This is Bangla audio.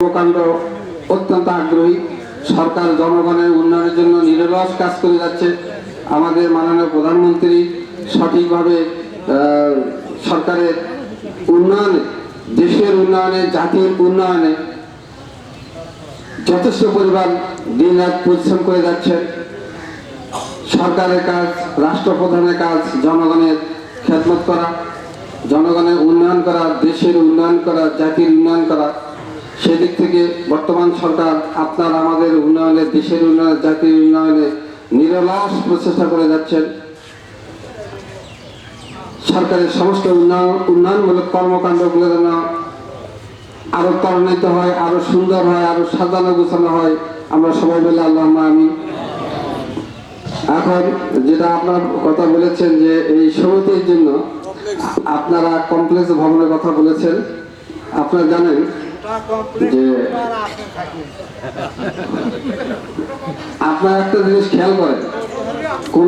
কর্মকাণ্ড অত্যন্ত আগ্রহী। সরকার জনগণের উন্নয়নের জন্য নিরলস কাজ করে যাচ্ছে। আমাদের মাননীয় প্রধানমন্ত্রী সঠিকভাবে সরকারের উন্নয়নে, দেশের উন্নয়নে, জাতির উন্নয়নে যথেষ্ট পরিমাণ দিন রাত পরিশ্রম করে যাচ্ছেন। সরকারের কাজ, রাষ্ট্রপ্রধানের কাজ জনগণের খেদমত করা, জনগণের উন্নয়ন করা, দেশের উন্নয়ন করা, জাতির উন্নয়ন করা। সেদিক থেকে বর্তমান সরকার আপনার আমাদের উন্নয়নে, দেশের উন্নয়নে, জাতির উন্নয়নে নিরলস প্রচেষ্টা করে যাচ্ছেন। সরকারের সমস্ত উন্নয়নমূলক কর্মকাণ্ডগুলো যেন আরো ত্বরান্বিত হয়, আরো সুন্দর হয়, আরো সাজানো গোছানো হয়, আমরা সবাই বলে আল্লাহুম্মা আমিন। এখন যেটা আপনার কথা বলেছেন যে এই সমিতির জন্য আপনারা কমপ্লেক্স ভবনের কথা বলেছেন। আপনারা জানেন যে আপনারা একটা জিনিস খেয়াল করেন, কোন